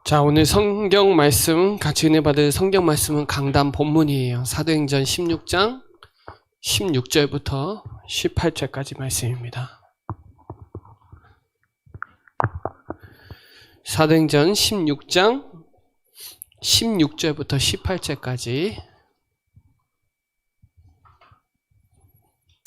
자, 오늘 성경 말씀, 같이 은혜 받을 성경 말씀은 강단 본문이에요. 사도행전 16장 16절부터 18절까지 말씀입니다. 사도행전 16장 16절부터 18절까지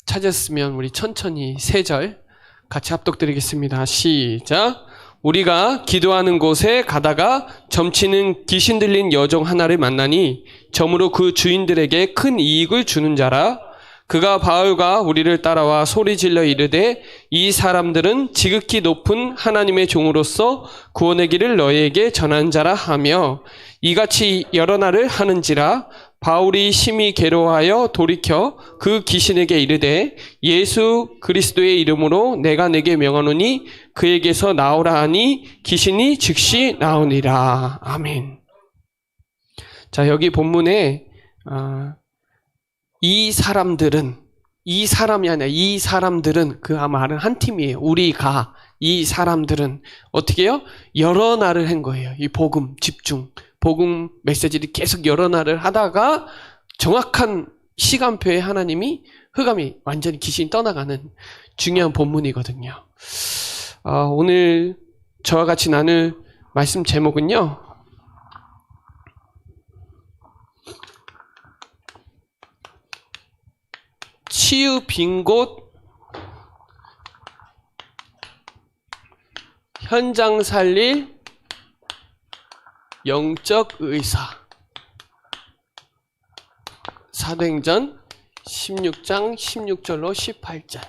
찾았으면 우리 천천히 3절 같이 합독드리겠습니다. 시작! 우리가 기도하는 곳에 가다가 점치는 귀신 들린 여종 하나를 만나니 점으로 그 주인들에게 큰 이익을 주는 자라. 그가 바울과 우리를 따라와 소리질러 이르되 이 사람들은 지극히 높은 하나님의 종으로서 구원의 길을 너희에게 전한 자라 하며 이같이 여러 날을 하는지라. 바울이 심히 괴로워하여 돌이켜 그 귀신에게 이르되 예수 그리스도의 이름으로 내가 내게 명하노니 그에게서 나오라 하니 귀신이 즉시 나오니라. 아멘. 자, 여기 본문에 이 사람들은, 이 사람이 아니라 이 사람들은, 그 말은 한 팀이에요. 우리가, 이 사람들은 어떻게 해요? 여러 날을 한 거예요. 이 복음 집중, 복음 메시지를 계속 여러 날을 하다가 정확한 시간표에 하나님이 흑암이 완전히 귀신이 떠나가는 중요한 본문이거든요. 오늘 저와 같이 나눌 말씀 제목은요, 치유 빈 곳 현장 살릴 영적 의사. 사도행전 16장 16절로 18절.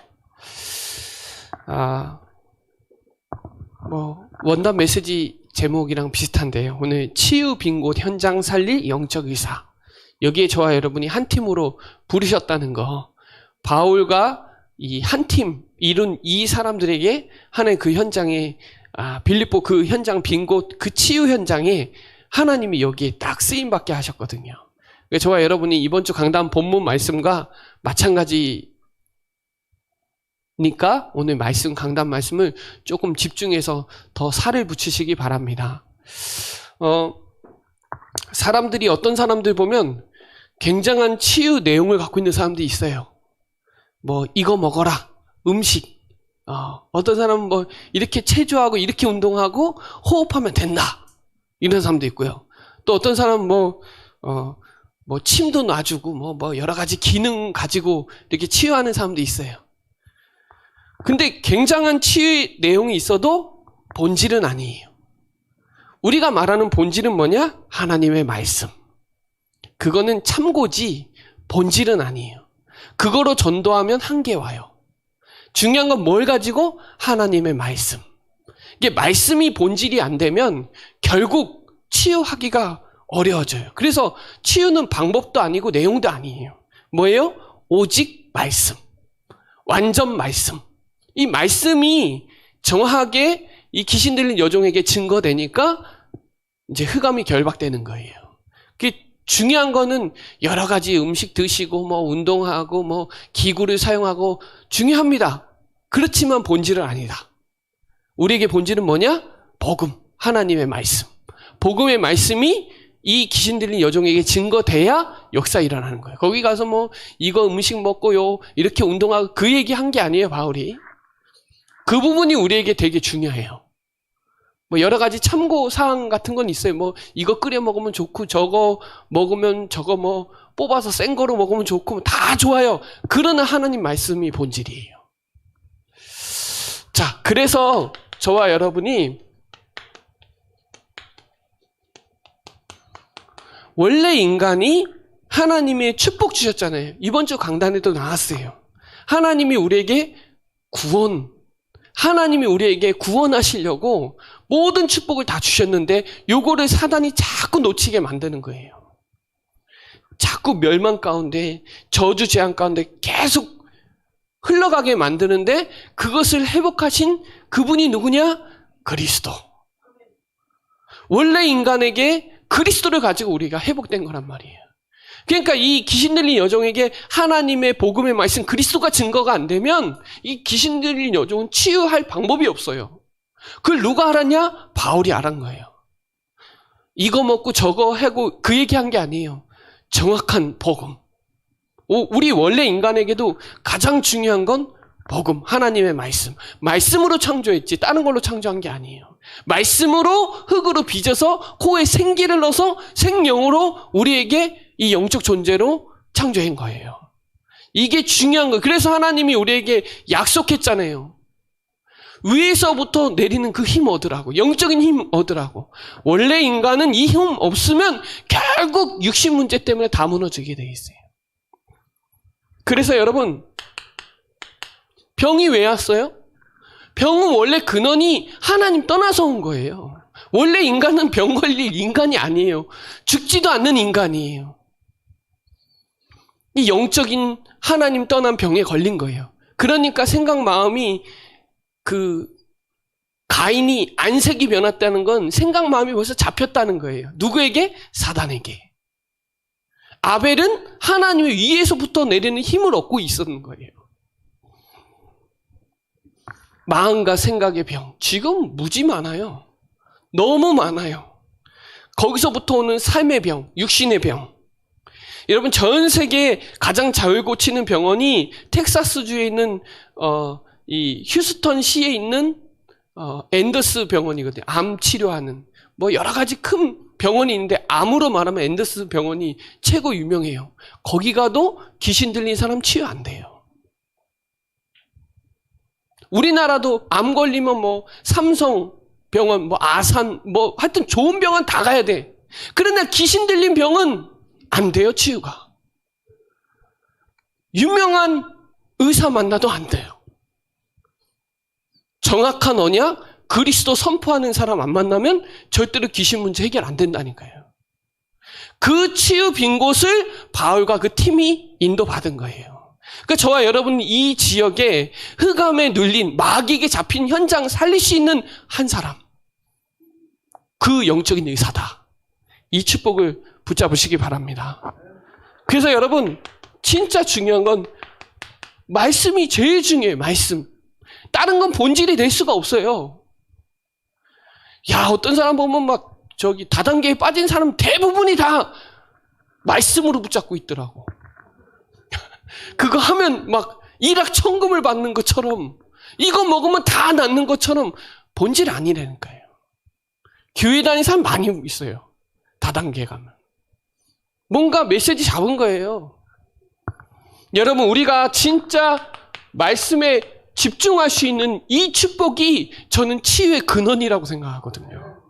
원단 메시지 제목이랑 비슷한데요. 오늘 치유 빈 곳 현장 살릴 영적 의사. 여기에 저와 여러분이 한 팀으로 부르셨다는 거. 바울과 이 한 팀 이룬 이 사람들에게 하는 그 현장에, 빌립보 그 현장 빈 곳, 그 치유 현장에 하나님이 여기에 딱 쓰임받게 하셨거든요. 저와 여러분이 이번 주 강단 본문 말씀과 마찬가지니까 오늘 말씀, 강단 말씀을 조금 집중해서 더 살을 붙이시기 바랍니다. 사람들이, 어떤 사람들 보면 굉장한 치유 내용을 갖고 있는 사람들이 있어요. 이거 먹어라, 음식. 어떤 사람은 이렇게 체조하고 이렇게 운동하고 호흡하면 된다, 이런 사람도 있고요. 또 어떤 사람은 침도 놔주고 여러 가지 기능 가지고 이렇게 치유하는 사람도 있어요. 근데 굉장한 치유 내용이 있어도 본질은 아니에요. 우리가 말하는 본질은 뭐냐? 하나님의 말씀. 그거는 참고지 본질은 아니에요. 그거로 전도하면 한계 와요. 중요한 건 뭘 가지고? 하나님의 말씀. 이게 말씀이 본질이 안 되면 결국 치유하기가 어려워져요. 그래서 치유는 방법도 아니고 내용도 아니에요. 뭐예요? 오직 말씀. 완전 말씀. 이 말씀이 정확하게 이 귀신 들린 여종에게 증거되니까 이제 흑암이 결박되는 거예요. 중요한 거는 여러 가지 음식 드시고 운동하고 기구를 사용하고 중요합니다. 그렇지만 본질은 아니다. 우리에게 본질은 뭐냐? 복음, 하나님의 말씀. 복음의 말씀이 이 귀신 들린 여종에게 증거돼야 역사 일어나는 거예요. 거기 가서 이거 음식 먹고요, 이렇게 운동하고, 그 얘기 한 게 아니에요, 바울이. 그 부분이 우리에게 되게 중요해요. 여러 가지 참고 사항 같은 건 있어요. 이거 끓여 먹으면 좋고, 저거 먹으면 저거 뽑아서 센 거로 먹으면 좋고, 다 좋아요. 그러나 하나님 말씀이 본질이에요. 자, 그래서 저와 여러분이 원래 인간이 하나님의 축복 주셨잖아요. 이번 주 강단에도 나왔어요. 하나님이 우리에게 하나님이 우리에게 구원하시려고 모든 축복을 다 주셨는데 요거를 사단이 자꾸 놓치게 만드는 거예요. 자꾸 멸망 가운데, 저주 재앙 가운데 계속 흘러가게 만드는데 그것을 회복하신 그분이 누구냐? 그리스도. 원래 인간에게 그리스도를 가지고 우리가 회복된 거란 말이에요. 그러니까 이 귀신 들린 여종에게 하나님의 복음의 말씀 그리스도가 증거가 안 되면 이 귀신 들린 여종은 치유할 방법이 없어요. 그걸 누가 알았냐? 바울이 알은 거예요. 이거 먹고 저거 하고 그 얘기한 게 아니에요. 정확한 복음. 우리 원래 인간에게도 가장 중요한 건 복음, 하나님의 말씀. 말씀으로 창조했지 다른 걸로 창조한 게 아니에요. 말씀으로 흙으로 빚어서 코에 생기를 넣어서 생명으로 우리에게 이 영적 존재로 창조한 거예요. 이게 중요한 거예요. 그래서 하나님이 우리에게 약속했잖아요. 위에서부터 내리는 그 힘 얻으라고. 영적인 힘 얻으라고. 원래 인간은 이 힘 없으면 결국 육신 문제 때문에 다 무너지게 돼 있어요. 그래서 여러분, 병이 왜 왔어요? 병은 원래 근원이 하나님 떠나서 온 거예요. 원래 인간은 병 걸릴 인간이 아니에요. 죽지도 않는 인간이에요. 이 영적인 하나님 떠난 병에 걸린 거예요. 그러니까 생각 마음이 가인이 안색이 변했다는 건 생각 마음이 벌써 잡혔다는 거예요. 누구에게? 사단에게. 아벨은 하나님의 위에서부터 내리는 힘을 얻고 있었는 거예요. 마음과 생각의 병, 지금 무지 많아요. 너무 많아요. 거기서부터 오는 삶의 병, 육신의 병. 여러분, 전 세계 가장 잘 고치는 병원이 텍사스주에 있는 이 휴스턴 시에 있는 앤더스 병원이거든요. 암 치료하는 뭐 여러 가지 큰 병원이 있는데 암으로 말하면 앤더스 병원이 최고 유명해요. 거기 가도 귀신 들린 사람 치유 안 돼요. 우리나라도 암 걸리면 뭐 삼성 병원, 뭐 아산, 뭐 하여튼 좋은 병원 다 가야 돼. 그러나 귀신 들린 병은 안 돼요, 치유가. 유명한 의사 만나도 안 돼요. 정확한 언약, 그리스도 선포하는 사람 안 만나면 절대로 귀신 문제 해결 안 된다니까요. 그 치유 빈 곳을 바울과 그 팀이 인도받은 거예요. 그러니까 저와 여러분 이 지역에 흑암에 눌린 마귀에게 잡힌 현장 살릴 수 있는 한 사람. 그 영적인 의사다. 이 축복을 붙잡으시기 바랍니다. 그래서 여러분 진짜 중요한 건 말씀이 제일 중요해요. 말씀. 다른 건 본질이 될 수가 없어요. 야, 어떤 사람 보면 막 다단계에 빠진 사람 대부분이 다 말씀으로 붙잡고 있더라고. 그거 하면 막 일확천금을 받는 것처럼 이거 먹으면 다 낫는 것처럼 본질 아니라니까요. 교회 다니는 사람 많이 있어요. 다단계에 가면. 뭔가 메시지 잡은 거예요. 여러분, 우리가 진짜 말씀에 집중할 수 있는 이 축복이 저는 치유의 근원이라고 생각하거든요.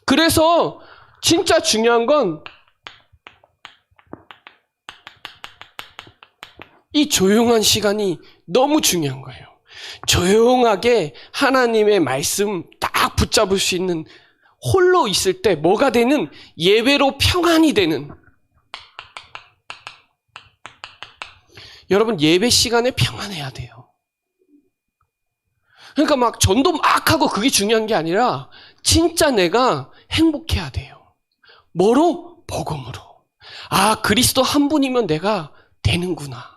그래서 진짜 중요한 건 이 조용한 시간이 너무 중요한 거예요. 조용하게 하나님의 말씀 딱 붙잡을 수 있는 홀로 있을 때 뭐가 되는 예배로 평안이 되는 여러분 예배 시간에 평안해야 돼요. 그러니까 막 전도 막 하고 그게 중요한 게 아니라 진짜 내가 행복해야 돼요. 뭐로? 복음으로. 아, 그리스도 한 분이면 내가 되는구나.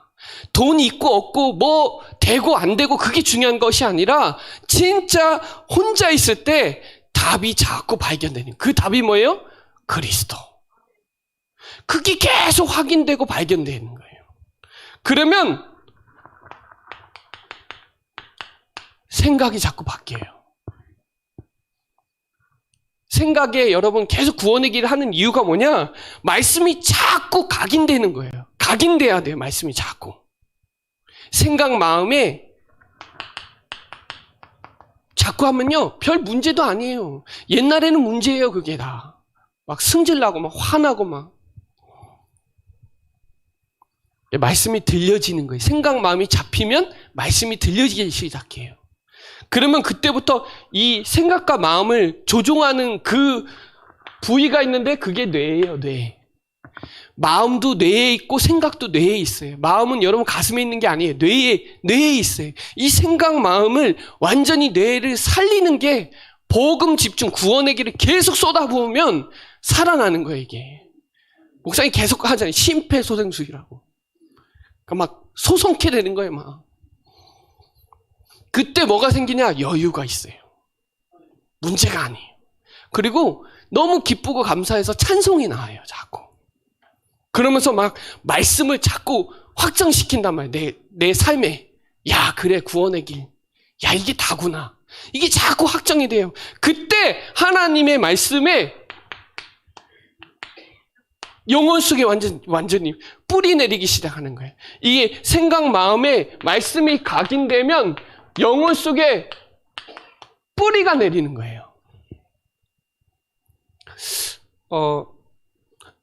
돈 있고 없고 뭐 되고 안 되고 그게 중요한 것이 아니라 진짜 혼자 있을 때 답이 자꾸 발견되는 그 답이 뭐예요? 그리스도. 그게 계속 확인되고 발견되는 거예요. 그러면 생각이 자꾸 바뀌어요. 생각에 여러분 계속 구원의 길을 하는 이유가 뭐냐? 말씀이 자꾸 각인되는 거예요. 각인돼야 돼요. 말씀이 자꾸. 생각 마음에 자꾸 하면요. 별 문제도 아니에요. 옛날에는 문제예요. 그게 다. 막 승질나고 막 화나고 막. 말씀이 들려지는 거예요. 생각 마음이 잡히면 말씀이 들려지기 시작해요. 그러면 그때부터 이 생각과 마음을 조종하는 그 부위가 있는데 그게 뇌예요. 뇌. 마음도 뇌에 있고 생각도 뇌에 있어요. 마음은 여러분 가슴에 있는 게 아니에요. 뇌에 있어요. 이 생각 마음을 완전히 뇌를 살리는 게 복음 집중 구원의 길을 계속 쏟아부으면 살아나는 거예요. 이게 목사님 계속 하잖아요. 심폐소생술이라고. 그러니까 막 소송케 되는 거예요, 막. 그때 뭐가 생기냐? 여유가 있어요. 문제가 아니에요. 그리고 너무 기쁘고 감사해서 찬송이 나와요, 자꾸. 그러면서 막 말씀을 자꾸 확정시킨단 말이에요. 내 삶에. 야, 그래, 구원의 길. 야, 이게 다구나. 이게 자꾸 확정이 돼요. 그때 하나님의 말씀에 영혼 속에 완전히 뿌리 내리기 시작하는 거예요. 이게 생각, 마음에 말씀이 각인되면 영혼 속에 뿌리가 내리는 거예요.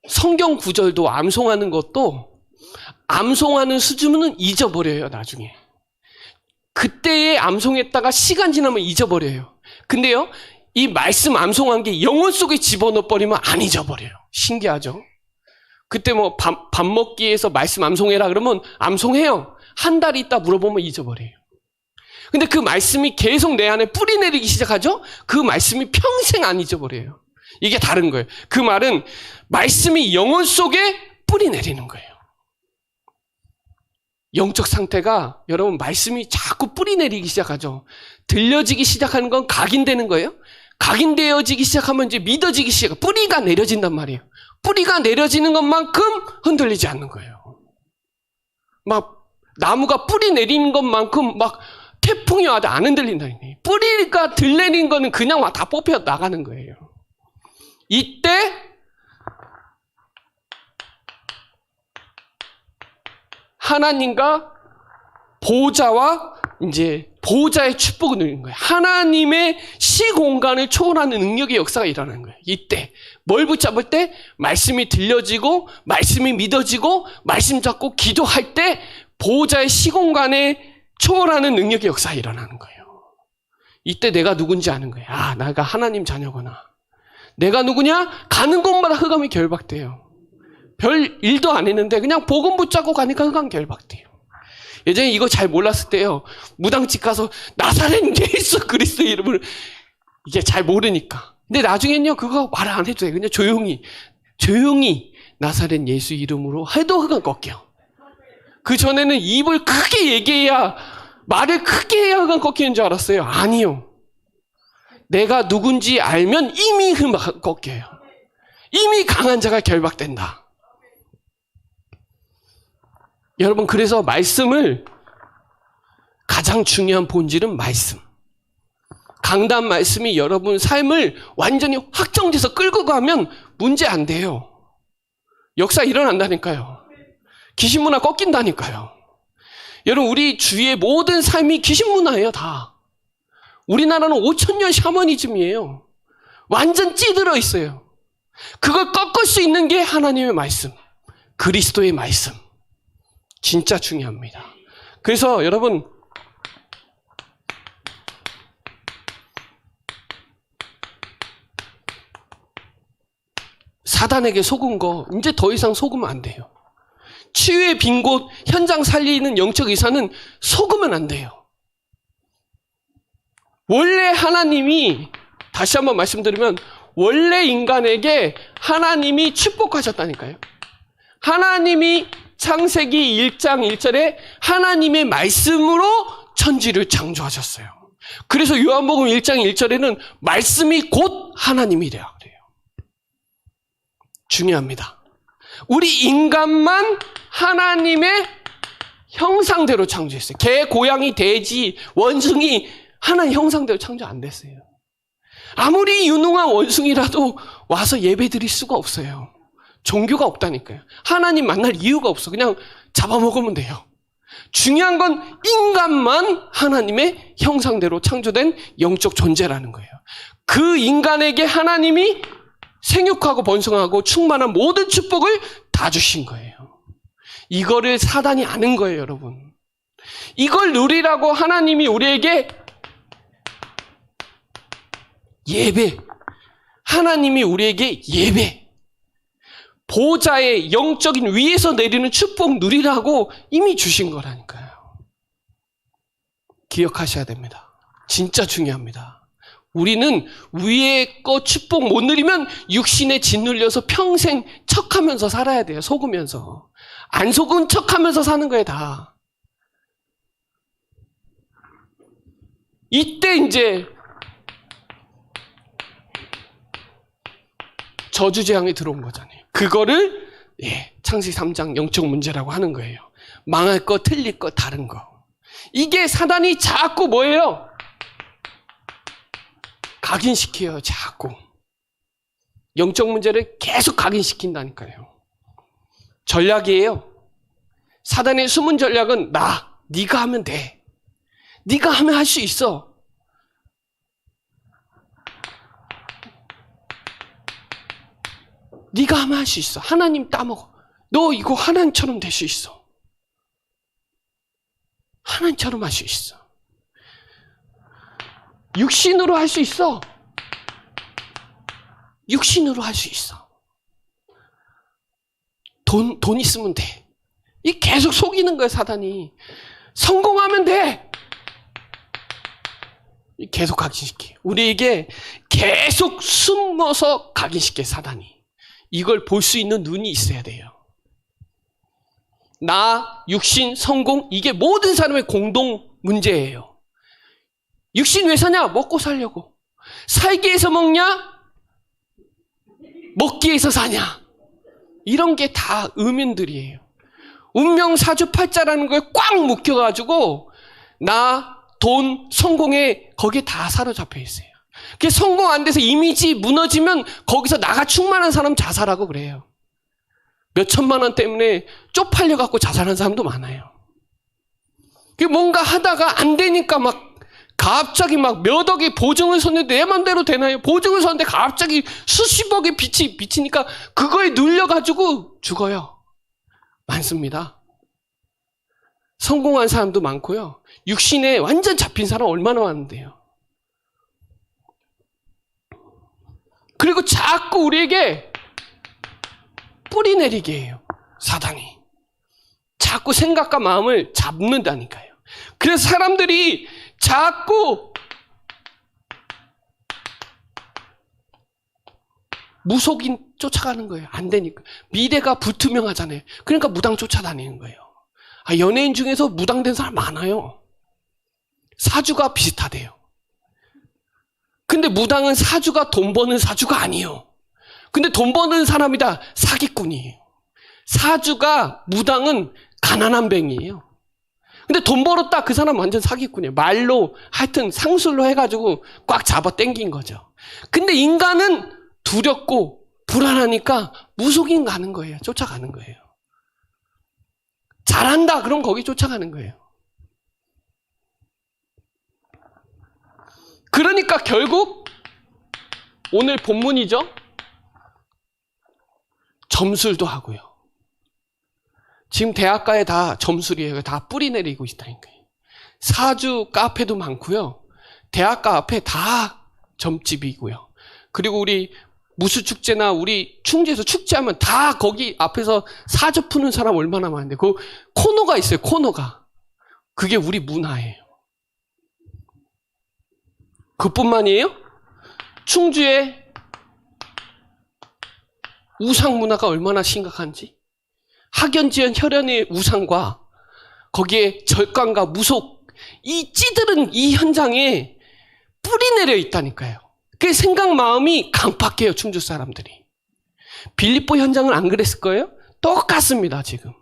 성경 구절도 암송하는 것도 암송하는 수준은 잊어버려요, 나중에. 그때에 암송했다가 시간 지나면 잊어버려요. 근데요, 이 말씀 암송한 게 영혼 속에 집어넣어버리면 안 잊어버려요. 신기하죠? 그때 뭐 밥 먹기에서 말씀 암송해라 그러면 암송해요. 한 달 있다 물어보면 잊어버려요. 근데 그 말씀이 계속 내 안에 뿌리 내리기 시작하죠? 그 말씀이 평생 안 잊어버려요. 이게 다른 거예요. 그 말은 말씀이 영혼 속에 뿌리 내리는 거예요. 영적 상태가 여러분 말씀이 자꾸 뿌리 내리기 시작하죠. 들려지기 시작하는 건 각인되는 거예요. 각인되어지기 시작하면 이제 믿어지기 시작해요. 뿌리가 내려진단 말이에요. 뿌리가 내려지는 것만큼 흔들리지 않는 거예요. 막 나무가 뿌리 내리는 것만큼 막 태풍이 와도 안 흔들린다는 거예요. 뿌리가 들내리는 거는 그냥 다 뽑혀 나가는 거예요. 이때 하나님과 보호자와 이제 보호자의 축복을 누리는 거예요. 하나님의 시공간을 초월하는 능력의 역사가 일어나는 거예요. 이때 뭘 붙잡을 때 말씀이 들려지고 말씀이 믿어지고 말씀 잡고 기도할 때 보호자의 시공간에 초월하는 능력의 역사가 일어나는 거예요. 이때 내가 누군지 아는 거예요. 아, 내가 하나님 자녀구나. 내가 누구냐? 가는 곳마다 흑암이 결박돼요. 별 일도 안 했는데 그냥 복음 붙잡고 가니까 흑암 결박돼요. 예전에 이거 잘 몰랐을 때요, 무당집 가서 나사렛 예수 그리스도 이름을 이게 잘 모르니까. 근데 나중엔요, 그거 말 안 해도 돼요. 그냥 조용히 나사렛 예수 이름으로 해도 흑암 꺾여. 그 전에는 입을 크게 얘기해야, 말을 크게 해야 흑암 꺾이는 줄 알았어요. 아니요. 내가 누군지 알면 이미 흑암 꺾여요. 이미 강한 자가 결박된다. 여러분, 그래서 말씀을 가장 중요한 본질은 말씀. 강단 말씀이 여러분 삶을 완전히 확정돼서 끌고 가면 문제 안 돼요. 역사 일어난다니까요. 귀신 문화 꺾인다니까요. 여러분, 우리 주위의 모든 삶이 귀신 문화예요, 다. 우리나라는 5,000년 샤머니즘이에요. 완전 찌들어 있어요. 그걸 꺾을 수 있는 게 하나님의 말씀, 그리스도의 말씀. 진짜 중요합니다. 그래서 여러분, 사단에게 속은 거 이제 더 이상 속으면 안 돼요. 치유의 빈 곳, 현장 살리는 영적 의사는 속으면 안 돼요. 원래 하나님이, 다시 한번 말씀드리면, 원래 인간에게 하나님이 축복하셨다니까요. 하나님이 창세기 1장 1절에 하나님의 말씀으로 천지를 창조하셨어요. 그래서 요한복음 1장 1절에는 말씀이 곧 하나님이래요. 그래요. 중요합니다. 우리 인간만 하나님의 형상대로 창조했어요. 개, 고양이, 돼지, 원숭이 하나님 형상대로 창조 안 됐어요. 아무리 유능한 원숭이라도 와서 예배 드릴 수가 없어요. 종교가 없다니까요. 하나님 만날 이유가 없어. 그냥 잡아먹으면 돼요. 중요한 건 인간만 하나님의 형상대로 창조된 영적 존재라는 거예요. 그 인간에게 하나님이 생육하고 번성하고 충만한 모든 축복을 다 주신 거예요. 이거를 사단이 아는 거예요, 여러분. 이걸 누리라고 하나님이 우리에게 예배, 하나님이 우리에게 예배, 보좌의 영적인 위에서 내리는 축복 누리라고 이미 주신 거라니까요. 기억하셔야 됩니다. 진짜 중요합니다. 우리는 위에 거 축복 못 누리면 육신에 짓눌려서 평생 척하면서 살아야 돼요. 속으면서. 안 속은 척하면서 사는 거예요, 다. 이때 이제 저주재앙이 들어온 거잖아요. 그거를 창세기 3장 영적 문제라고 하는 거예요. 망할 거, 틀릴 거, 다른 거. 이게 사단이 자꾸 뭐예요? 각인시켜요, 자꾸. 영적 문제를 계속 각인시킨다니까요. 전략이에요. 사단의 숨은 전략은 네가 하면 돼. 네가 하면 할 수 있어. 네가 하면 할 수 있어. 하나님 따먹어. 너 이거 하나님처럼 될 수 있어. 하나님처럼 할 수 있어. 육신으로 할 수 있어. 육신으로 할 수 있어. 돈 있으면 돼. 이 계속 속이는 거예요, 사단이. 성공하면 돼. 계속 각인시켜요. 우리에게 계속 숨어서 각인시켜요, 사단이. 이걸 볼 수 있는 눈이 있어야 돼요. 나, 육신, 성공, 이게 모든 사람의 공동 문제예요. 육신 왜 사냐? 먹고 살려고. 살기 위해서 먹냐? 먹기 위해서 사냐? 이런 게 다 의문들이에요. 운명 사주팔자라는 거에 꽉 묶여가지고 나, 돈, 성공에 거기에 다 사로잡혀 있어요. 그래서 성공 안 돼서 이미지 무너지면 거기서 나가 충만한 사람 자살하고 그래요. 몇 천만 원 때문에 쪽팔려갖고 자살한 사람도 많아요. 뭔가 하다가 안 되니까 갑자기 몇 억의 보증을 섰는데 내 맘대로 되나요? 보증을 섰는데 갑자기 수십억의 빚이 비치니까 그거에 눌려가지고 죽어요. 많습니다. 성공한 사람도 많고요. 육신에 완전 잡힌 사람 얼마나 많은데요. 그리고 자꾸 우리에게 뿌리 내리게 해요. 사단이. 자꾸 생각과 마음을 잡는다니까요. 그래서 사람들이 자꾸 무속인 쫓아가는 거예요. 안 되니까. 미래가 불투명하잖아요. 그러니까 무당 쫓아다니는 거예요. 연예인 중에서 무당된 사람 많아요. 사주가 비슷하대요. 근데 무당은 사주가 돈 버는 사주가 아니에요. 근데 돈 버는 사람이다. 사기꾼이에요. 사주가 무당은 가난한 뱅이에요. 근데 돈 벌었다. 그 사람 완전 사기꾼이에요. 말로 하여튼 상술로 해가지고 꽉 잡아 당긴 거죠. 근데 인간은 두렵고 불안하니까 무속인 가는 거예요. 쫓아가는 거예요. 잘한다. 그럼 거기 쫓아가는 거예요. 그러니까 결국 오늘 본문이죠. 점술도 하고요. 지금 대학가에 다 점술이에요. 다 뿌리 내리고 있다니까요. 사주 카페도 많고요. 대학가 앞에 다 점집이고요. 그리고 우리 무수축제나 우리 충주에서 축제하면 다 거기 앞에서 사주 푸는 사람 얼마나 많은데 그 코너가 있어요. 코너가. 그게 우리 문화예요. 그뿐만이에요? 충주에 우상 문화가 얼마나 심각한지. 학연지연 혈연의 우상과 거기에 절간과 무속, 이 찌들은 이 현장에 뿌리 내려 있다니까요. 그 생각 마음이 강팍해요. 충주 사람들이. 빌립보 현장은 안 그랬을 거예요? 똑같습니다. 지금.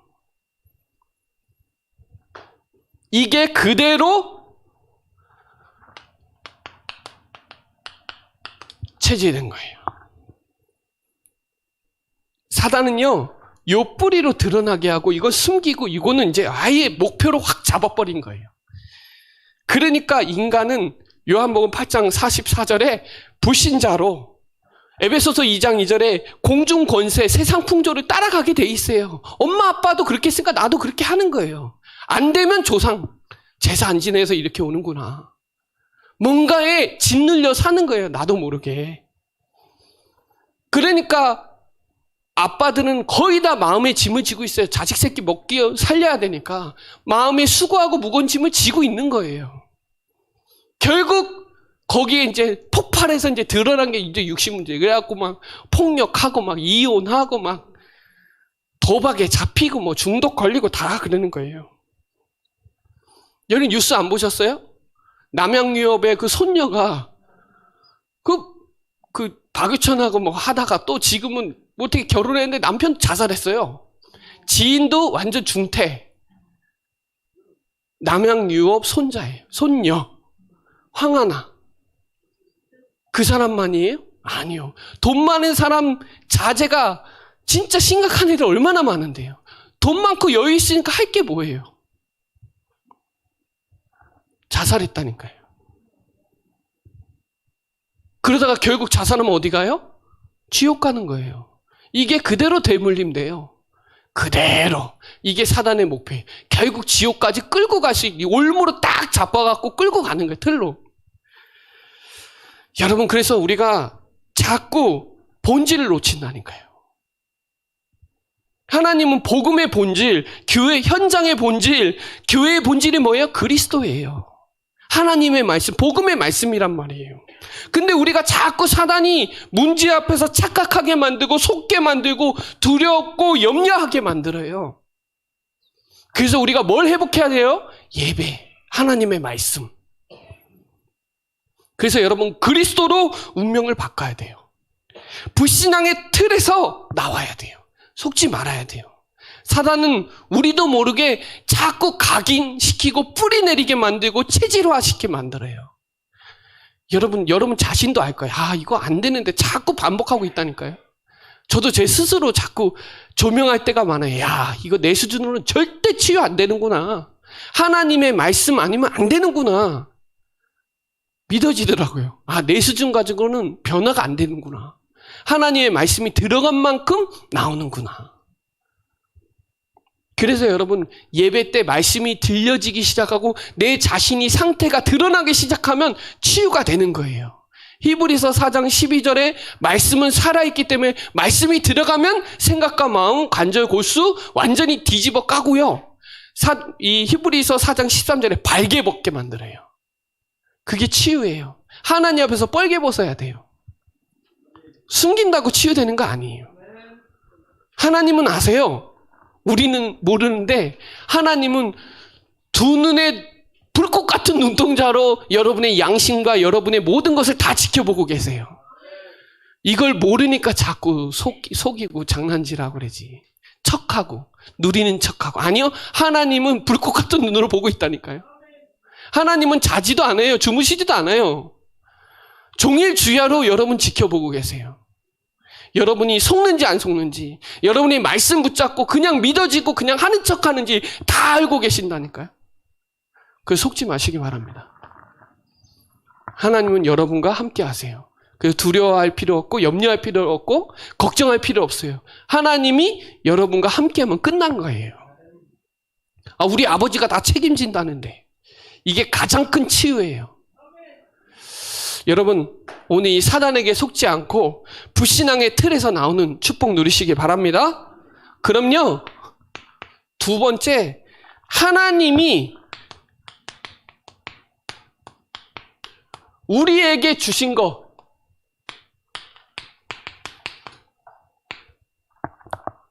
이게 그대로 체제된 거예요. 사단은요, 요 뿌리로 드러나게 하고 이걸 숨기고 이거는 이제 아예 목표로 확 잡아버린 거예요. 그러니까 인간은 요한복음 8장 44절에 불신자로 에베소서 2장 2절에 공중 권세, 세상 풍조를 따라가게 돼 있어요. 엄마 아빠도 그렇게 했으니까 나도 그렇게 하는 거예요. 안 되면 조상, 제사 안 지내서 이렇게 오는구나. 뭔가에 짓눌려 사는 거예요. 나도 모르게. 그러니까 아빠들은 거의 다 마음의 짐을 지고 있어요. 자식 새끼 먹기 살려야 되니까 마음에 수고하고 무거운 짐을 지고 있는 거예요. 결국 거기에 이제 폭발해서 이제 드러난 게 이제 육신 문제. 그래갖고 막 폭력하고 막 이혼하고 막 도박에 잡히고 뭐 중독 걸리고 다 그러는 거예요. 여러분 뉴스 안 보셨어요? 남양유업의 그 손녀가 그 박유천하고 뭐 하다가 또 지금은 뭐 어떻게 결혼했는데 남편 자살했어요. 지인도 완전 중퇴. 남양유업 손자예요. 손녀. 황하나. 그 사람만이에요? 아니요. 돈 많은 사람 자제가 진짜 심각한 일이 얼마나 많은데요. 돈 많고 여유 있으니까 할 게 뭐예요? 자살했다니까요. 그러다가 결국 자살하면 어디 가요? 지옥 가는 거예요. 이게 그대로 대물림돼요. 그대로. 이게 사단의 목표예요. 결국 지옥까지 끌고 가시, 올무로 딱 잡아갖고 끌고 가는 거예요. 틀로. 여러분, 그래서 우리가 자꾸 본질을 놓친다니까요. 하나님은 복음의 본질, 교회 현장의 본질, 교회의 본질이 뭐예요? 그리스도예요. 하나님의 말씀, 복음의 말씀이란 말이에요. 근데 우리가 자꾸 사단이 문제 앞에서 착각하게 만들고 속게 만들고 두렵고 염려하게 만들어요. 그래서 우리가 뭘 회복해야 돼요? 예배, 하나님의 말씀. 그래서 여러분 그리스도로 운명을 바꿔야 돼요. 불신앙의 틀에서 나와야 돼요. 속지 말아야 돼요. 사단은 우리도 모르게 자꾸 각인시키고 뿌리내리게 만들고 체질화시키게 만들어요. 여러분 자신도 알 거예요. 아, 이거 안 되는데 자꾸 반복하고 있다니까요. 저도 제 스스로 자꾸 조명할 때가 많아요. 야, 이거 내 수준으로는 절대 치유 안 되는구나. 하나님의 말씀 아니면 안 되는구나. 믿어지더라고요. 아, 내 수준 가지고는 변화가 안 되는구나. 하나님의 말씀이 들어간 만큼 나오는구나. 그래서 여러분 예배 때 말씀이 들려지기 시작하고 내 자신이 상태가 드러나기 시작하면 치유가 되는 거예요. 히브리서 4장 12절에 말씀은 살아있기 때문에 말씀이 들어가면 생각과 마음, 관절, 골수 완전히 뒤집어 까고요. 이 히브리서 4장 13절에 발개 벗게 만들어요. 그게 치유예요. 하나님 앞에서 뻘개 벗어야 돼요. 숨긴다고 치유되는 거 아니에요. 하나님은 아세요. 우리는 모르는데 하나님은 두 눈에 불꽃 같은 눈동자로 여러분의 양심과 여러분의 모든 것을 다 지켜보고 계세요. 이걸 모르니까 자꾸 속이고 장난질하고 그러지. 척하고 누리는 척하고. 아니요, 하나님은 불꽃 같은 눈으로 보고 있다니까요. 하나님은 자지도 않아요. 주무시지도 않아요. 종일 주야로 여러분 지켜보고 계세요. 여러분이 속는지 안 속는지, 여러분이 말씀 붙잡고 그냥 믿어지고 그냥 하는 척 하는지 다 알고 계신다니까요. 그래서 속지 마시기 바랍니다. 하나님은 여러분과 함께 하세요. 그래서 두려워할 필요 없고 염려할 필요 없고 걱정할 필요 없어요. 하나님이 여러분과 함께하면 끝난 거예요. 아, 우리 아버지가 다 책임진다는데 이게 가장 큰 치유예요. 여러분 오늘 이 사단에게 속지 않고 불신앙의 틀에서 나오는 축복 누리시기 바랍니다. 그럼요, 두 번째, 하나님이 우리에게 주신 거,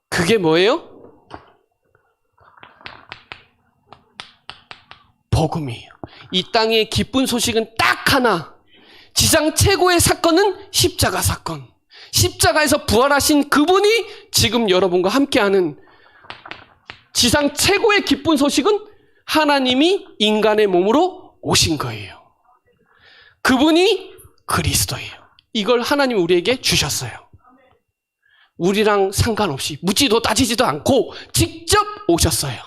그게 뭐예요? 복음이에요. 이 땅의 기쁜 소식은 딱 하나, 지상 최고의 사건은 십자가 사건. 십자가에서 부활하신 그분이 지금 여러분과 함께하는 지상 최고의 기쁜 소식은 하나님이 인간의 몸으로 오신 거예요. 그분이 그리스도예요. 이걸 하나님이 우리에게 주셨어요. 우리랑 상관없이 묻지도 따지지도 않고 직접 오셨어요.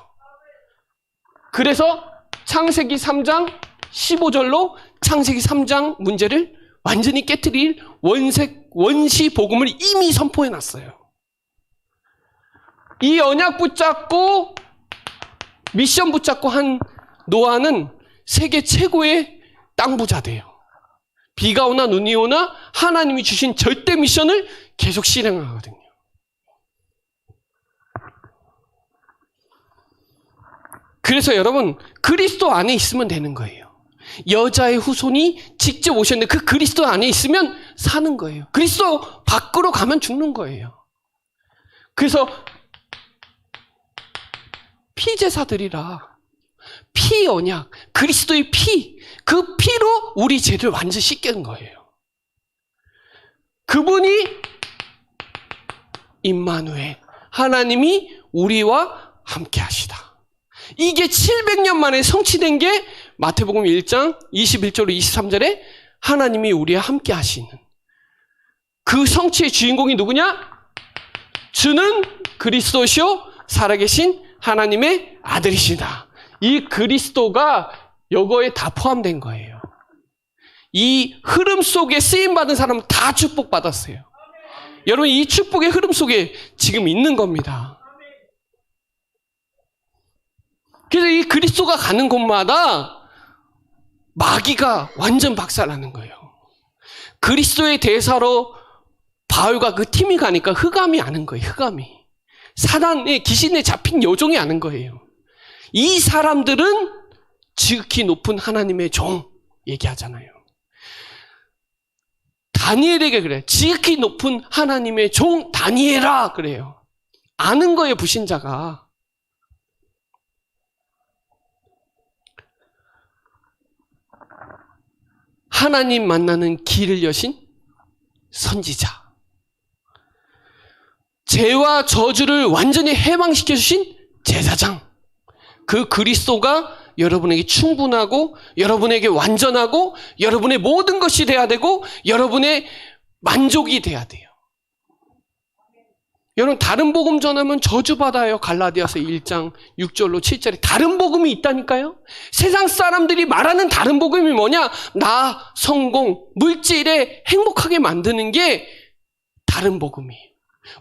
그래서 창세기 3장 15절로 창세기 3장 문제를 완전히 깨트릴 원시 복음을 이미 선포해 놨어요. 이 언약 붙잡고 미션 붙잡고 한 노아는 세계 최고의 땅 부자 돼요. 비가 오나 눈이 오나 하나님이 주신 절대 미션을 계속 실행하거든요. 그래서 여러분 그리스도 안에 있으면 되는 거예요. 여자의 후손이 직접 오셨는데 그 그리스도 안에 있으면 사는 거예요. 그리스도 밖으로 가면 죽는 거예요. 그래서 피제사들이라 피 언약, 그리스도의 피, 그 피로 우리 죄를 완전히 씻는 거예요. 그분이 임마누엘, 하나님이 우리와 함께 하시다. 이게 700년 만에 성취된 게 마태복음 1장 21절로 23절에 하나님이 우리와 함께 하시는 그 성취의 주인공이 누구냐? 주는 그리스도시요 살아계신 하나님의 아들이시다. 이 그리스도가 요거에 다 포함된 거예요. 이 흐름 속에 쓰임받은 사람은 다 축복받았어요. 여러분, 이 축복의 흐름 속에 지금 있는 겁니다. 그래서 이 그리스도가 가는 곳마다 마귀가 완전 박살나는 거예요. 그리스도의 대사로 바울과 그 팀이 가니까 흑암이 아는 거예요. 흑암이. 사단의 귀신에 잡힌 요종이 아는 거예요. 이 사람들은 지극히 높은 하나님의 종 얘기하잖아요. 다니엘에게 그래요. 지극히 높은 하나님의 종 다니엘아 그래요. 아는 거예요, 불신자가. 하나님 만나는 길을 여신 선지자. 죄와 저주를 완전히 해방시켜 주신 제사장. 그 그리스도가 여러분에게 충분하고 여러분에게 완전하고 여러분의 모든 것이 돼야 되고 여러분의 만족이 돼야 돼요. 여러분, 다른 복음 전하면 저주받아요. 갈라디아서 1장 6절로 7절에 다른 복음이 있다니까요. 세상 사람들이 말하는 다른 복음이 뭐냐? 나, 성공, 물질에 행복하게 만드는 게 다른 복음이에요.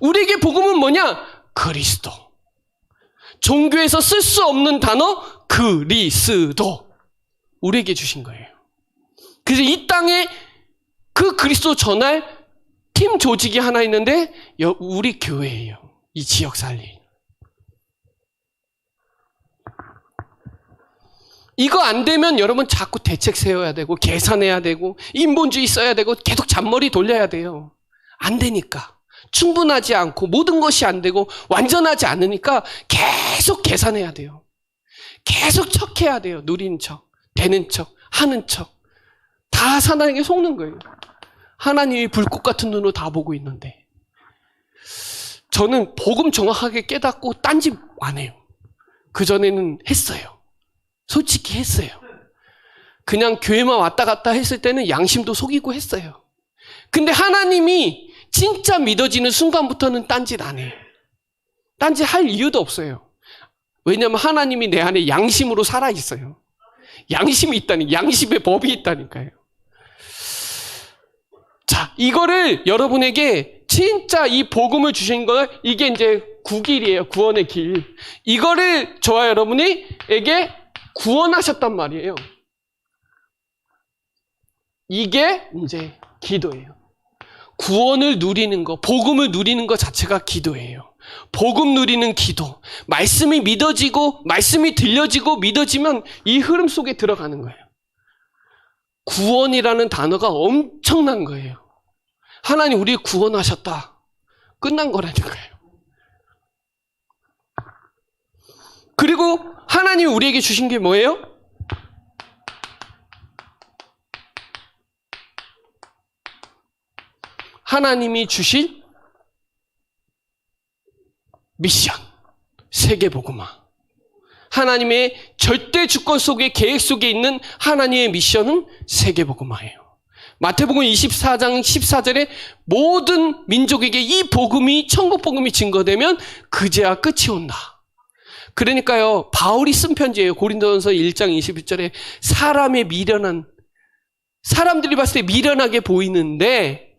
우리에게 복음은 뭐냐? 그리스도. 종교에서 쓸 수 없는 단어 그리스도 우리에게 주신 거예요. 그래서 이 땅에 그 그리스도 전할 팀 조직이 하나 있는데 우리 교회예요. 이 지역 살림. 이거 안 되면 여러분 자꾸 대책 세워야 되고 계산해야 되고 인본주의 써야 되고 계속 잔머리 돌려야 돼요. 안 되니까. 충분하지 않고 모든 것이 안 되고 완전하지 않으니까 계속 계산해야 돼요. 계속 척해야 돼요. 누리는 척, 되는 척, 하는 척. 다 사단에게 속는 거예요. 하나님이 불꽃 같은 눈으로 다 보고 있는데 저는 복음 정확하게 깨닫고 딴짓 안 해요. 그전에는 했어요. 솔직히 했어요. 그냥 교회만 왔다 갔다 했을 때는 양심도 속이고 했어요. 근데 하나님이 진짜 믿어지는 순간부터는 딴짓 안 해요. 딴짓 할 이유도 없어요. 왜냐하면 하나님이 내 안에 양심으로 살아있어요. 양심이 있다니, 양심의 법이 있다니까요. 자, 이거를 여러분에게 진짜 이 복음을 주신 거, 이게 이제 구길이에요. 구원의 길. 이거를 저와 여러분에게 구원하셨단 말이에요. 이게 이제 기도예요. 구원을 누리는 거, 복음을 누리는 것 자체가 기도예요. 복음 누리는 기도. 말씀이 믿어지고, 말씀이 들려지고 믿어지면 이 흐름 속에 들어가는 거예요. 구원이라는 단어가 엄청난 거예요. 하나님 우리 구원하셨다. 끝난 거라니까요. 그리고 하나님이 우리에게 주신 게 뭐예요? 하나님이 주신 미션, 세계복음화. 하나님의 절대 주권 속에 계획 속에 있는 하나님의 미션은 세계복음화예요. 마태복음 24장 14절에 모든 민족에게 이 복음이, 천국 복음이 증거되면 그제야 끝이 온다. 그러니까요, 바울이 쓴 편지예요. 고린도전서 1장 21절에 사람들이 봤을 때 미련하게 보이는데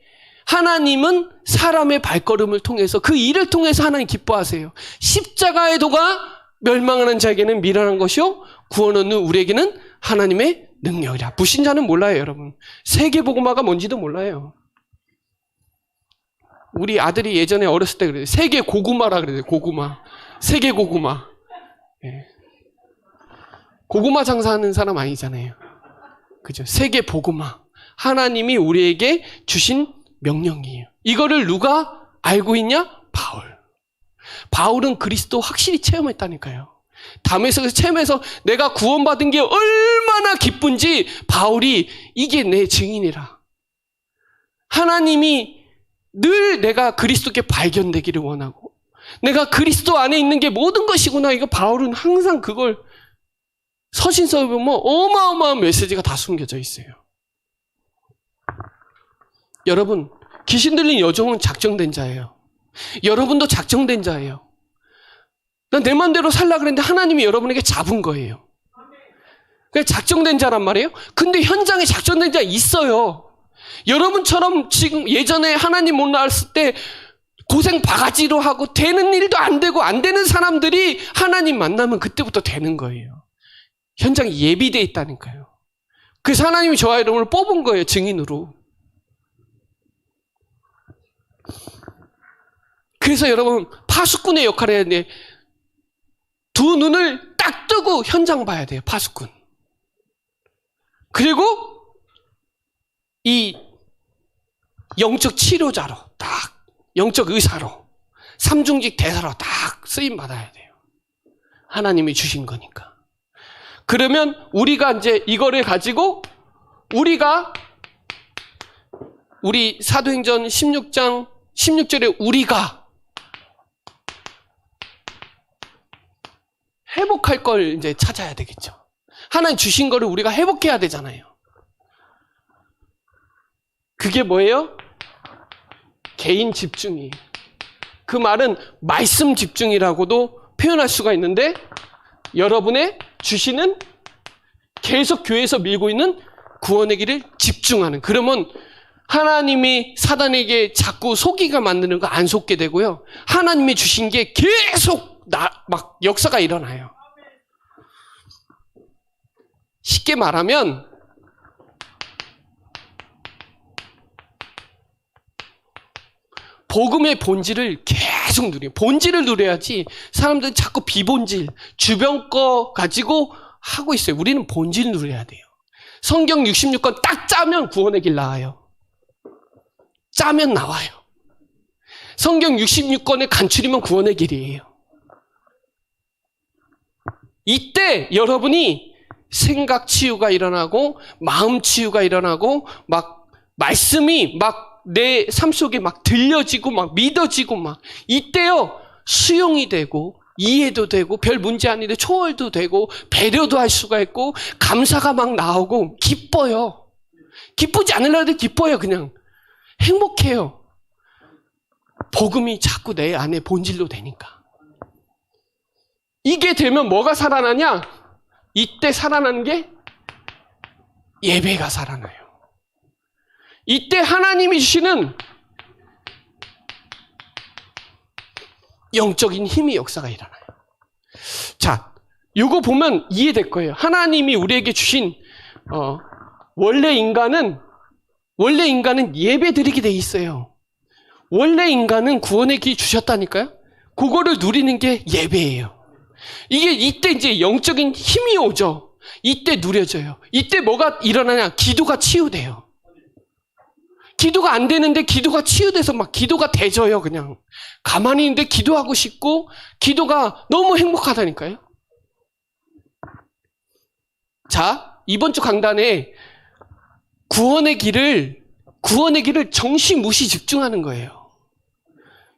하나님은 사람의 발걸음을 통해서, 그 일을 통해서 하나님 기뻐하세요. 십자가의 도가 멸망하는 자에게는 미련한 것이요 구원 얻는 우리에게는 하나님의 능력이라. 불신자는 몰라요, 여러분. 세계복음화가 뭔지도 몰라요. 우리 아들이 예전에 어렸을 때 그래요. 세계고구마라 그래요. 고구마. 세계고구마. 예. 고구마 장사하는 사람 아니잖아요. 그죠? 세계 복음화. 하나님이 우리에게 주신 명령이에요. 이거를 누가 알고 있냐? 바울. 바울은 그리스도 확실히 체험했다니까요. 다메섹에서 체험해서 내가 구원받은 게 얼마나 기쁜지 바울이 이게 내 증인이라. 하나님이 늘 내가 그리스도께 발견되기를 원하고 내가 그리스도 안에 있는 게 모든 것이구나. 이거 바울은 항상 그걸 서신서에 보면 어마어마한 메시지가 다 숨겨져 있어요. 여러분, 귀신 들린 여종은 작정된 자예요. 여러분도 작정된 자예요. 난 내 맘대로 살라 그랬는데 하나님이 여러분에게 잡은 거예요. 그냥 작정된 자란 말이에요. 근데 현장에 작정된 자 있어요. 여러분처럼 지금 예전에 하나님 못 나왔을 때 고생 바가지로 하고 되는 일도 안 되고 안 되는 사람들이 하나님 만나면 그때부터 되는 거예요. 현장이 예비되어 있다니까요. 그래서 하나님이 저와 여러분을 뽑은 거예요. 증인으로. 그래서 여러분 파수꾼의 역할을 해야 돼. 두 눈을 딱 뜨고 현장 봐야 돼요. 파수꾼. 그리고 이 영적 치료자로 딱 영적 의사로 삼중직 대사로 딱 쓰임 받아야 돼요. 하나님이 주신 거니까. 그러면 우리가 이제 이거를 가지고 우리 사도행전 16장 16절에 우리가 회복할 걸 이제 찾아야 되겠죠. 하나님 주신 거를 우리가 회복해야 되잖아요. 그게 뭐예요? 개인 집중이에요. 그 말은 말씀 집중이라고도 표현할 수가 있는데 여러분의 주시는 계속 교회에서 밀고 있는 구원의 길을 집중하는. 그러면 하나님이 사단에게 자꾸 속이가 만드는 거 안 속게 되고요. 하나님이 주신 게 계속 막 역사가 일어나요. 쉽게 말하면 복음의 본질을 계속 누려요. 본질을 누려야지 사람들은 자꾸 비본질, 주변 거 가지고 하고 있어요. 우리는 본질을 누려야 돼요. 성경 66권 딱 짜면 구원의 길 나와요. 짜면 나와요. 성경 66권에 간추리면 구원의 길이에요. 이때 여러분이 생각 치유가 일어나고 마음 치유가 일어나고 막 말씀이 막 내 삶 속에 막 들려지고 막 믿어지고 막 이때요 수용이 되고 이해도 되고 별 문제 아닌데 초월도 되고 배려도 할 수가 있고 감사가 막 나오고 기뻐요. 기쁘지 않으려도 기뻐요. 그냥 행복해요. 복음이 자꾸 내 안에 본질로 되니까. 이게 되면 뭐가 살아나냐? 이때 살아나는 게 예배가 살아나요. 이때 하나님이 주시는 영적인 힘이 역사가 일어나요. 자, 이거 보면 이해될 거예요. 하나님이 우리에게 주신 원래 인간은 예배 드리게 돼 있어요. 원래 인간은 구원의 길 주셨다니까요. 그거를 누리는 게 예배예요. 이게 이때 이제 영적인 힘이 오죠. 이때 누려져요. 이때 뭐가 일어나냐? 기도가 치유돼요. 기도가 안 되는데 기도가 치유돼서 막 기도가 되져요. 그냥 가만히 있는데 기도하고 싶고 기도가 너무 행복하다니까요. 자, 이번 주 강단에 구원의 길을 정시무시 집중하는 거예요.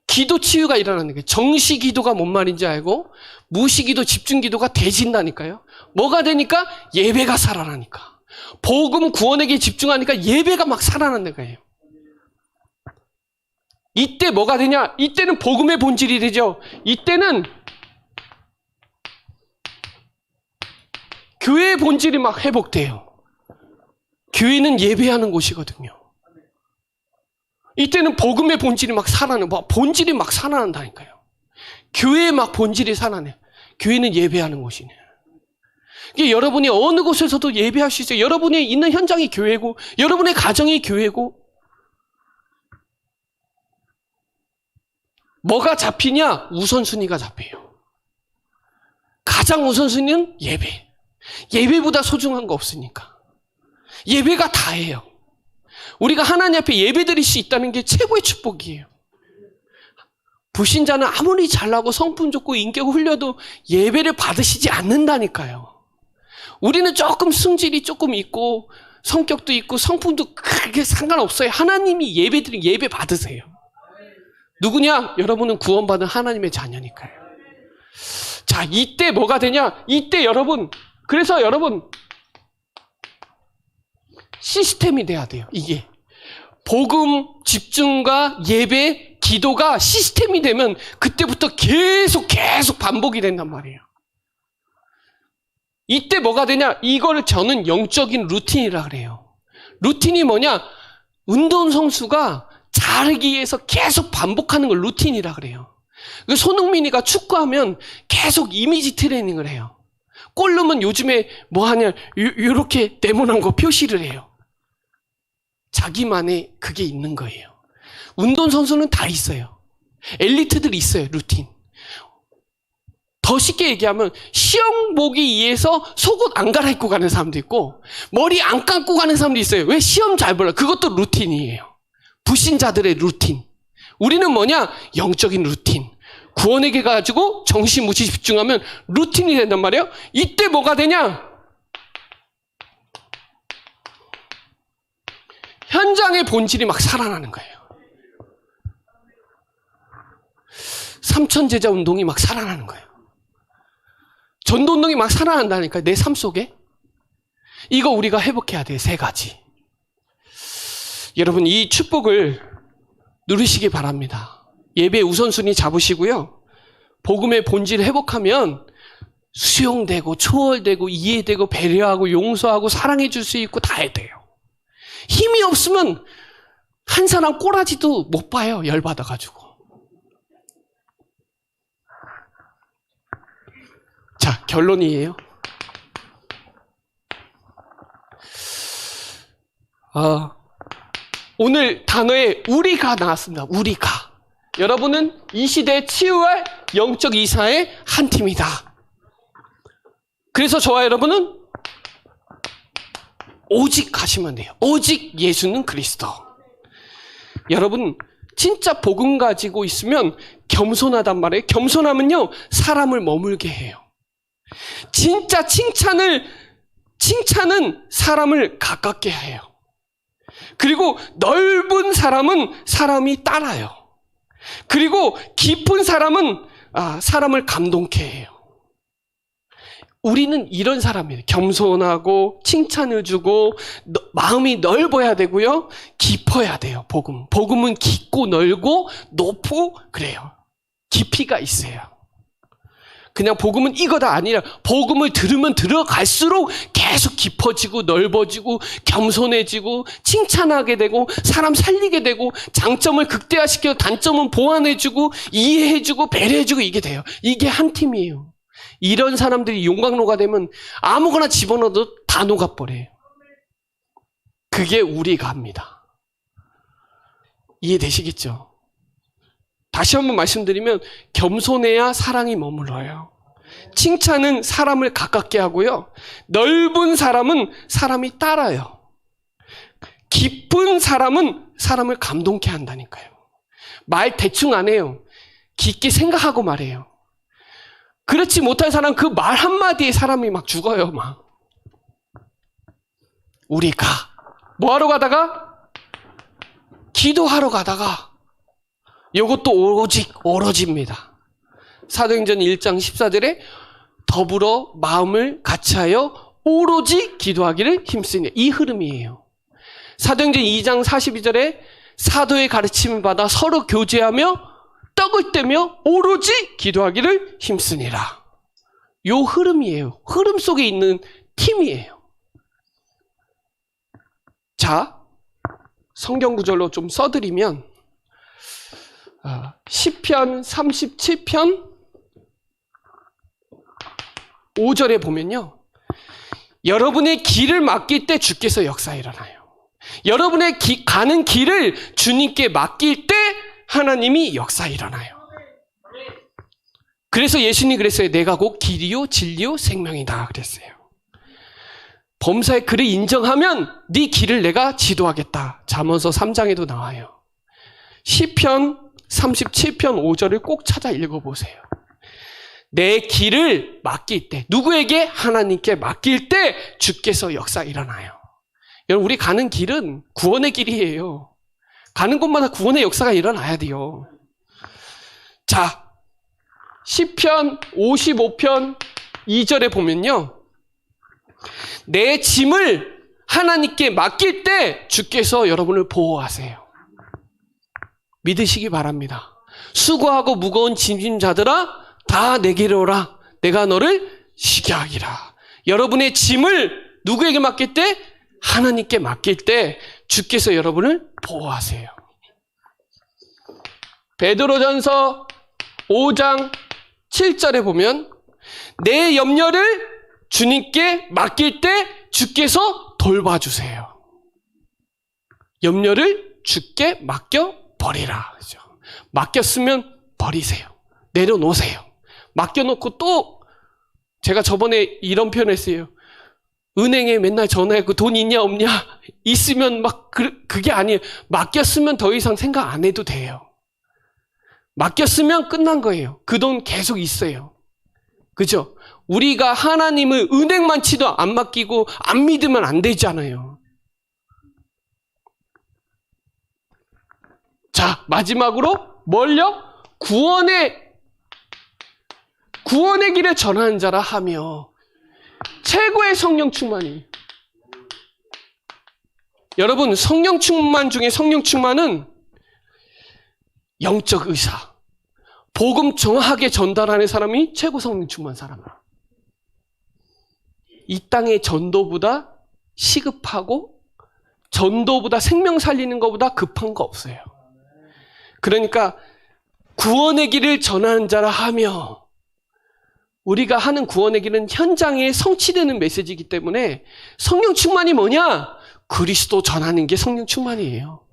기도 치유가 일어나는 거예요. 정시 기도가 뭔 말인지 알고 무시 기도, 집중 기도가 되진다니까요. 뭐가 되니까? 예배가 살아나니까. 복음 구원에게 집중하니까 예배가 막 살아나는 거예요. 이때 뭐가 되냐? 이때는 복음의 본질이 되죠. 이때는 교회의 본질이 막 회복돼요. 교회는 예배하는 곳이거든요. 이때는 복음의 본질이 막 본질이 막 살아난다니까요. 교회의 막 본질이 살아나요. 교회는 예배하는 곳이네요. 이게 여러분이 어느 곳에서도 예배할 수 있어요. 여러분이 있는 현장이 교회고, 여러분의 가정이 교회고, 뭐가 잡히냐? 우선순위가 잡혀요. 가장 우선순위는 예배. 예배보다 소중한 거 없으니까. 예배가 다예요. 우리가 하나님 앞에 예배드릴 수 있다는 게 최고의 축복이에요. 불신자는 아무리 잘나고 성품 좋고 인격 흘려도 예배를 받으시지 않는다니까요. 우리는 조금 승질이 조금 있고 성격도 있고 성품도 크게 상관없어요. 하나님이 예배드리면 예배 받으세요. 누구냐? 여러분은 구원받은 하나님의 자녀니까요. 자, 이때 뭐가 되냐? 이때 여러분, 그래서 여러분 시스템이 돼야 돼요. 이게 복음 집중과 예배, 기도가 시스템이 되면 그때부터 계속 반복이 된단 말이에요. 이때 뭐가 되냐? 이걸 저는 영적인 루틴이라 그래요. 루틴이 뭐냐? 운동선수가 잘하기 위해서 계속 반복하는 걸 루틴이라 그래요. 손흥민이가 축구하면 계속 이미지 트레이닝을 해요. 골 넣으면 요즘에 뭐 하냐? 요렇게 네모난 거 표시를 해요. 자기만의 그게 있는 거예요. 운동선수는 다 있어요. 엘리트들이 있어요, 루틴. 더 쉽게 얘기하면 시험 보기 위해서 속옷 안 갈아입고 가는 사람도 있고 머리 안 감고 가는 사람도 있어요. 왜? 시험 잘 보려. 그것도 루틴이에요. 불신자들의 루틴. 우리는 뭐냐? 영적인 루틴. 구원에게 가지고 정신무시 집중하면 루틴이 된단 말이에요. 이때 뭐가 되냐? 현장의 본질이 막 살아나는 거예요. 삼천제자 운동이 막 살아나는 거예요. 전도운동이 막 살아난다니까요. 내 삶 속에. 이거 우리가 회복해야 돼요. 3가지. 여러분 이 축복을 누리시기 바랍니다. 예배 우선순위 잡으시고요. 복음의 본질을 회복하면 수용되고 초월되고 이해되고 배려하고 용서하고 사랑해 줄 수 있고 다 해야 돼요. 힘이 없으면 한 사람 꼬라지도 못 봐요. 열받아가지고. 자, 결론이에요. 오늘 단어에 우리가 나왔습니다. 우리가. 여러분은 이 시대에 치유할 영적 이사의 한 팀이다. 그래서 저와 여러분은 오직 하시면 돼요. 오직 예수는 그리스도. 여러분 진짜 복음 가지고 있으면 겸손하단 말이에요. 겸손하면요 사람을 머물게 해요. 진짜 칭찬은 사람을 가깝게 해요. 그리고 넓은 사람은 사람이 따라요. 그리고 깊은 사람은 사람을 감동케 해요. 우리는 이런 사람이에요. 겸손하고 칭찬을 주고 마음이 넓어야 되고요. 깊어야 돼요. 복음은 깊고 넓고 높고 그래요. 깊이가 있어요. 그냥 복음은 이거다 아니라 복음을 들으면 들어갈수록 계속 깊어지고 넓어지고 겸손해지고 칭찬하게 되고 사람 살리게 되고 장점을 극대화시켜 단점은 보완해주고 이해해주고 배려해주고 이게 돼요. 이게 한 팀이에요. 이런 사람들이 용광로가 되면 아무거나 집어넣어도 다 녹아버려요. 그게 우리가 합니다. 이해되시겠죠? 다시 한번 말씀드리면 겸손해야 사랑이 머물러요. 칭찬은 사람을 가깝게 하고요. 넓은 사람은 사람이 따라요. 깊은 사람은 사람을 감동케 한다니까요. 말 대충 안 해요. 깊게 생각하고 말해요. 그렇지 못한 사람 그 말 한마디에 사람이 막 죽어요. 막. 우리가 뭐하러 가다가? 기도하러 가다가 이것도 오직 오로지입니다. 사도행전 1장 14절에 더불어 마음을 같이하여 오로지 기도하기를 힘쓰니 이 흐름이에요. 사도행전 2장 42절에 사도의 가르침을 받아 서로 교제하며 떡을 떼며 오로지 기도하기를 힘쓰니라. 요 흐름이에요. 흐름 속에 있는 팀이에요. 자, 성경 구절로 좀 써드리면 시편 37편 5절에 보면요. 여러분의 길을 맡길 때 주께서 역사 일어나요. 여러분의 가는 길을 주님께 맡길 때 하나님이 역사 일어나요. 그래서 예수님이 그랬어요. 내가 곧 길이요 진리요 생명이다 그랬어요. 범사의 그를 인정하면 네 길을 내가 지도하겠다. 잠언서 3장에도 나와요. 시편 37편 5절을 꼭 찾아 읽어보세요. 내 길을 맡길 때, 누구에게? 하나님께 맡길 때 주께서 역사 일어나요. 여러분, 우리 가는 길은 구원의 길이에요. 가는 곳마다 구원의 역사가 일어나야 돼요. 자, 시편 55편 2절에 보면요, 내 짐을 하나님께 맡길 때 주께서 여러분을 보호하세요. 믿으시기 바랍니다. 수고하고 무거운 짐진 자들아 다 내게로 오라. 내가 너를 쉬게 하리라. 여러분의 짐을 누구에게 맡길 때? 하나님께 맡길 때 주께서 여러분을 보호하세요. 베드로전서 5장 7절에 보면 내 염려를 주님께 맡길 때 주께서 돌봐주세요. 염려를 주께 맡겨버리라. 그죠? 맡겼으면 버리세요. 내려놓으세요. 맡겨놓고 또 제가 저번에 이런 표현 했어요. 은행에 맨날 전화해서 돈 있냐 없냐 있으면 막 그게 아니에요. 맡겼으면 더 이상 생각 안 해도 돼요. 맡겼으면 끝난 거예요. 그 돈 계속 있어요. 그죠? 우리가 하나님을 은행만 치도 안 맡기고 안 믿으면 안 되잖아요. 자, 마지막으로 뭘요? 구원의 길을 전하는 자라 하며 최고의 성령 충만이. 여러분, 성령 충만 중에 성령 충만은 영적 의사, 복음 정확하게 전달하는 사람이 최고 성령 충만 사람이야. 이 땅의 전도보다 시급하고 전도보다 생명 살리는 것보다 급한 거 없어요. 그러니까 구원의 길을 전하는 자라 하며, 우리가 하는 구원의 길은 현장에 성취되는 메시지이기 때문에 성령 충만이 뭐냐? 그리스도 전하는 게 성령 충만이에요.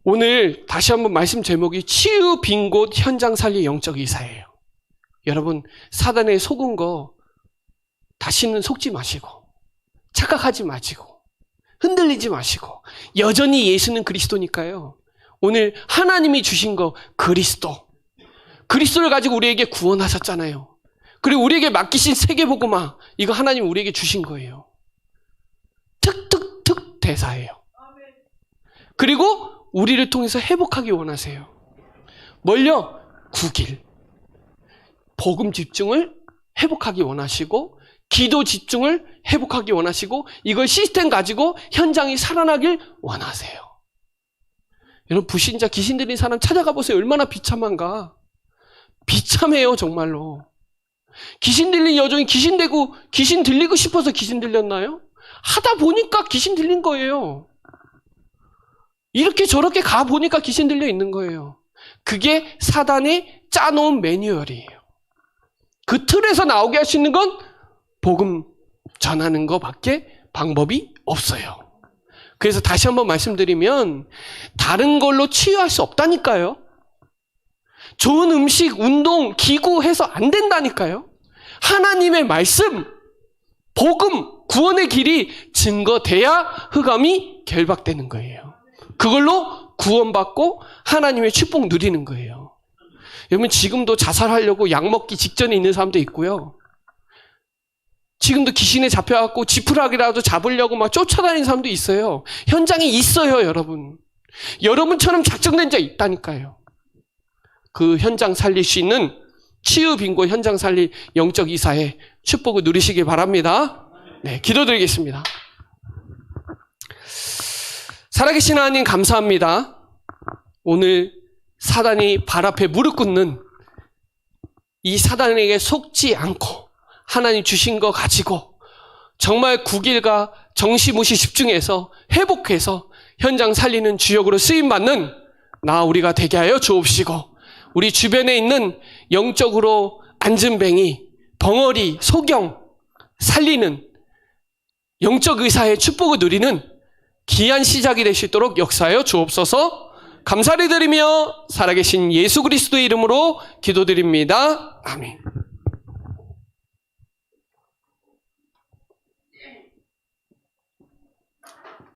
오늘 다시 한번 말씀 제목이 치유 빈 곳 현장 살리 영적 의사예요. 여러분, 사단에 속은 거 다시는 속지 마시고, 착각하지 마시고, 흔들리지 마시고, 여전히 예수는 그리스도니까요. 오늘 하나님이 주신 거 그리스도를 가지고 우리에게 구원하셨잖아요. 그리고 우리에게 맡기신 세계복음화, 이거 하나님 우리에게 주신 거예요. 특 대사예요. 그리고 우리를 통해서 회복하기 원하세요. 뭘요? 구길. 복음 집중을 회복하기 원하시고, 기도 집중을 회복하기 원하시고, 이걸 시스템 가지고 현장이 살아나길 원하세요. 여러분, 불신자 귀신 들린 사람 찾아가 보세요. 얼마나 비참한가. 비참해요, 정말로. 귀신 들린 여종이 귀신 들리고 싶어서 귀신 들렸나요? 하다 보니까 귀신 들린 거예요. 이렇게 저렇게 가 보니까 귀신 들려 있는 거예요. 그게 사단이 짜놓은 매뉴얼이에요. 그 틀에서 나오게 할 수 있는 건 복음 전하는 것밖에 방법이 없어요. 그래서 다시 한번 말씀드리면 다른 걸로 치유할 수 없다니까요. 좋은 음식, 운동, 기구 해서 안 된다니까요. 하나님의 말씀, 복음, 구원의 길이 증거돼야 흑암이 결박되는 거예요. 그걸로 구원받고 하나님의 축복 누리는 거예요. 여러분, 지금도 자살하려고 약 먹기 직전에 있는 사람도 있고요. 지금도 귀신에 잡혀갖고 지푸라기라도 잡으려고 막 쫓아다니는 사람도 있어요. 현장에 있어요, 여러분. 여러분처럼 작정된 자 있다니까요. 그 현장 살릴 수 있는 치유 빈곳 현장 살릴 영적 이사의 축복을 누리시기 바랍니다. 네, 기도드리겠습니다. 살아계신 하나님 감사합니다. 오늘 사단이 발 앞에 무릎 꿇는 이 사단에게 속지 않고 하나님 주신 거 가지고 정말 구길과 정시무시 집중해서 회복해서 현장 살리는 주역으로 쓰임받는 우리가 되게 하여 주옵시고, 우리 주변에 있는 영적으로 안진뱅이, 벙어리, 소경 살리는 영적 의사의 축복을 누리는 귀한 시작이 될 수 있도록 역사하여 주옵소서. 감사를 드리며 살아계신 예수 그리스도의 이름으로 기도드립니다. 아멘.